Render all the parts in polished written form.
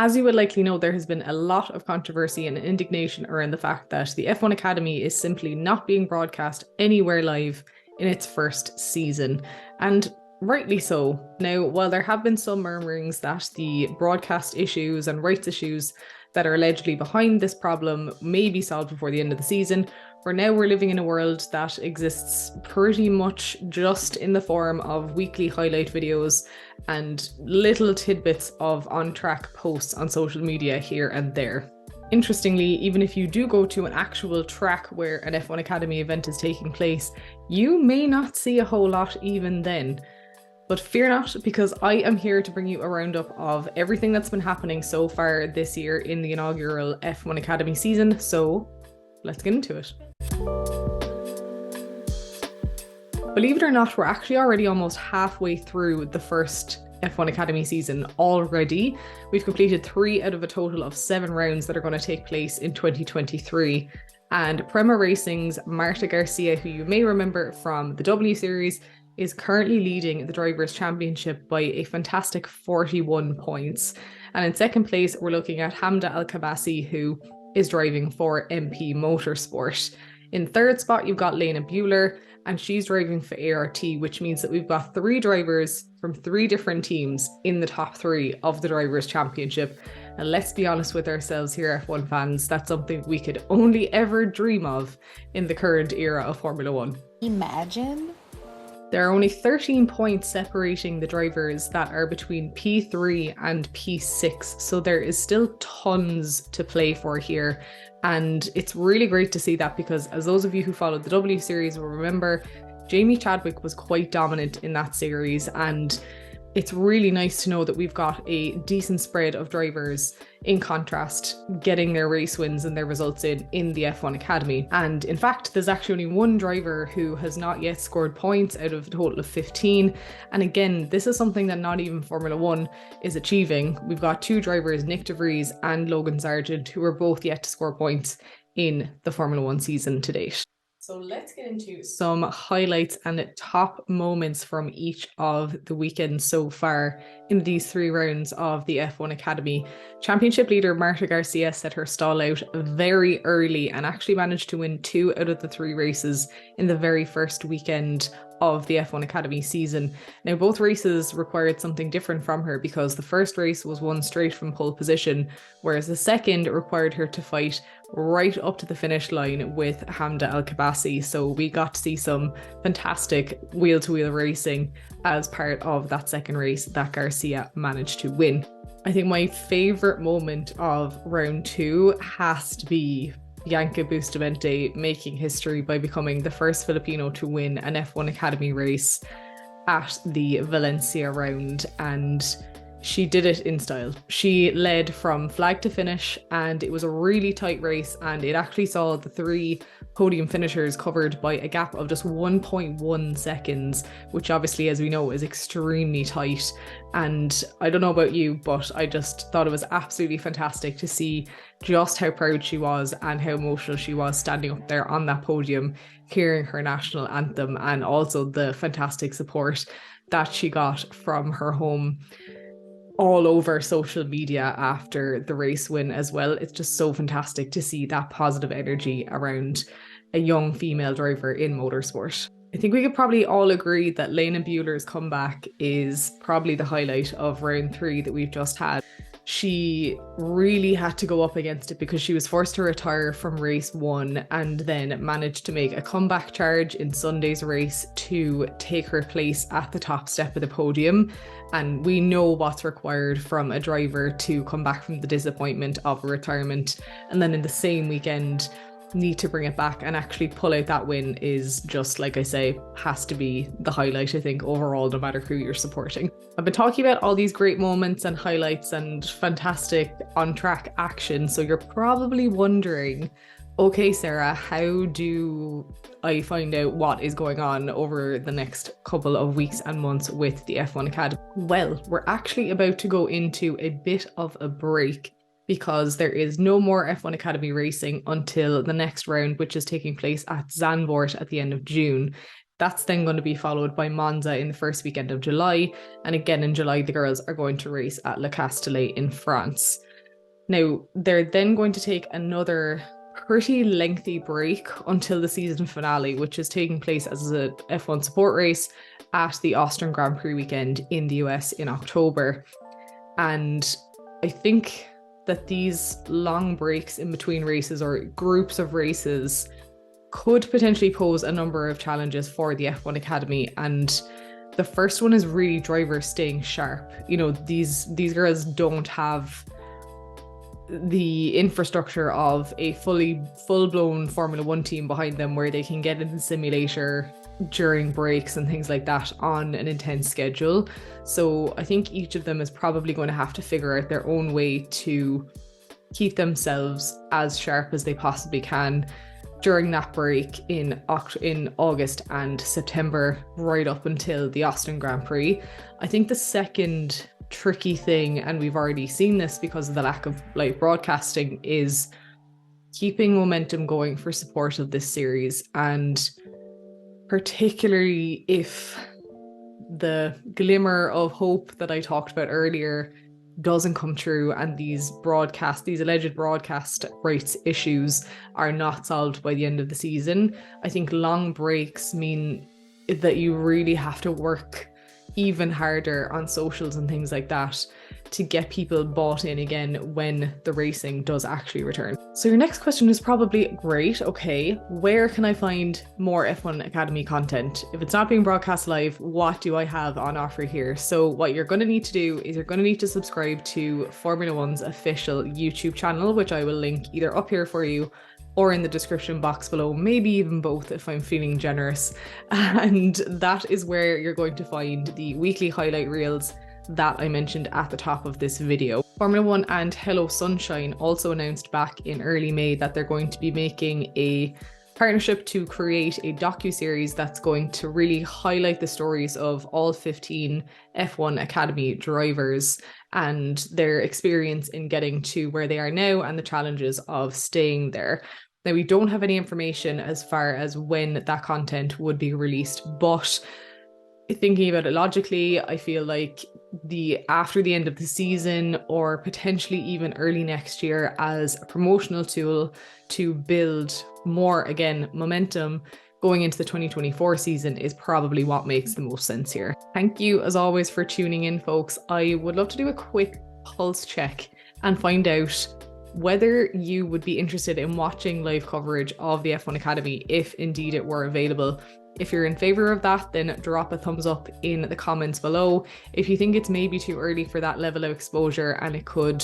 As you would likely know, there has been a lot of controversy and indignation around the fact that the F1 Academy is simply not being broadcast anywhere live in its first season. And rightly so. Now, while there have been some murmurings that the broadcast issues and rights issues that are allegedly behind this problem may be solved before the end of the season, for now we're living in a world that exists pretty much just in the form of weekly highlight videos and little tidbits of on-track posts on social media here and there. Interestingly, even if you do go to an actual track where an F1 Academy event is taking place, you may not see a whole lot even then. But fear not, because I am here to bring you a roundup of everything that's been happening so far this year in the inaugural F1 Academy season, so let's get into it. Believe it or not, we're actually already almost halfway through the first F1 Academy season already. We've completed 3 out of a total of 7 rounds that are going to take place in 2023. And Prema Racing's Marta Garcia, who you may remember from the W Series, is currently leading the Drivers' Championship by a fantastic 41 points. And in second place, we're looking at Hamda Al-Kabasi, who is driving for MP Motorsport. In third spot, you've got Lena Bueller, and she's driving for ART, which means that we've got 3 drivers from 3 different teams in the top 3 of the Drivers' Championship. And let's be honest with ourselves here, F1 fans, that's something we could only ever dream of in the current era of Formula One. Imagine. There are only 13 points separating the drivers that are between P3 and P6, so there is still tons to play for here. And it's really great to see that, because as those of you who followed the W Series will remember, Jamie Chadwick was quite dominant in that series, and it's really nice to know that we've got a decent spread of drivers in contrast getting their race wins and their results in the F1 Academy. And in fact, there's actually only 1 driver who has not yet scored points out of a total of 15. And again, this is something that not even Formula One is achieving. We've got 2 drivers, Nick De Vries and Logan Sargent, who are both yet to score points in the Formula One season to date. So let's get into some highlights and top moments from each of the weekends so far in these 3 rounds of the F1 Academy. Championship leader Marta Garcia set her stall out very early and actually managed to win 2 out of the 3 races in the very first weekend of the F1 Academy season. Now, both races required something different from her, because the first race was won straight from pole position, whereas the second required her to fight right up to the finish line with Hamda Al-Kabasi. So we got to see some fantastic wheel-to-wheel racing as part of that second race that Garcia managed to win. I think my favourite moment of round 2 has to be Bianca Bustamante making history by becoming the first Filipino to win an F1 Academy race at the Valencia round, and she did it in style. She led from flag to finish, and it was a really tight race, and it actually saw the 3 podium finishers covered by a gap of just 1.1 seconds, which obviously, as we know, is extremely tight. And I don't know about you, but I just thought it was absolutely fantastic to see just how proud she was and how emotional she was standing up there on that podium, hearing her national anthem, and also the fantastic support that she got from her home all over social media after the race win as well. It's just so fantastic to see that positive energy around a young female driver in motorsport. I think we could probably all agree that Lena Bueller's comeback is probably the highlight of round 3 that we've just had. She really had to go up against it, because she was forced to retire from race 1 and then managed to make a comeback charge in Sunday's race to take her place at the top step of the podium. And we know what's required from a driver to come back from the disappointment of a retirement, and then in the same weekend need to bring it back and actually pull out that win is just, like I say, has to be the highlight, I think, overall, no matter who you're supporting. I've been talking about all these great moments and highlights and fantastic on-track action, so you're probably wondering, okay, Sarah, how do I find out what is going on over the next couple of weeks and months with the F1 Academy? Well, we're actually about to go into a bit of a break, because there is no more F1 Academy racing until the next round, which is taking place at Zandvoort at the end of June. That's then going to be followed by Monza in the first weekend of July. And again in July, the girls are going to race at Le Castellet in France. Now, they're then going to take another pretty lengthy break until the season finale, which is taking place as a F1 support race at the Austrian Grand Prix weekend in the US in October. And I think that these long breaks in between races or groups of races could potentially pose a number of challenges for the F1 Academy. And the first one is really drivers staying sharp. You know, these girls don't have the infrastructure of a full-blown Formula One team behind them where they can get in the simulator during breaks and things like that on an intense schedule. So I think each of them is probably going to have to figure out their own way to keep themselves as sharp as they possibly can during that break in August and September, right up until the Austrian Grand Prix. I think the second tricky thing, and we've already seen this because of the lack of live broadcasting, is keeping momentum going for support of this series, and particularly if the glimmer of hope that I talked about earlier doesn't come true and these alleged broadcast rights issues are not solved by the end of the season. I think long breaks mean that you really have to work even harder on socials and things like that to get people bought in again when the racing does actually return. So your next question is probably, great, okay, where can I find more F1 Academy content? If it's not being broadcast live, what do I have on offer here? So what you're going to need to do is you're going to need to subscribe to Formula One's official YouTube channel, which I will link either up here for you or in the description box below, maybe even both if I'm feeling generous. And that is where you're going to find the weekly highlight reels that I mentioned at the top of this video. Formula One and Hello Sunshine also announced back in early May that they're going to be making a partnership to create a docuseries that's going to really highlight the stories of all 15 F1 Academy drivers and their experience in getting to where they are now and the challenges of staying there. Now, we don't have any information as far as when that content would be released, but thinking about it logically, I feel like after the end of the season or potentially even early next year as a promotional tool to build more, again, momentum going into the 2024 season is probably what makes the most sense here. Thank you as always for tuning in, folks. I would love to do a quick pulse check and find out whether you would be interested in watching live coverage of the F1 Academy if indeed it were available. If you're in favor of that, then drop a thumbs up in the comments below. If you think it's maybe too early for that level of exposure and it could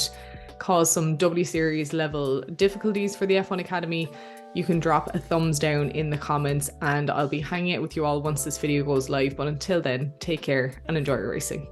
cause some W Series level difficulties for the F1 Academy, you can drop a thumbs down in the comments and I'll be hanging out with you all once this video goes live. But until then, take care and enjoy your racing.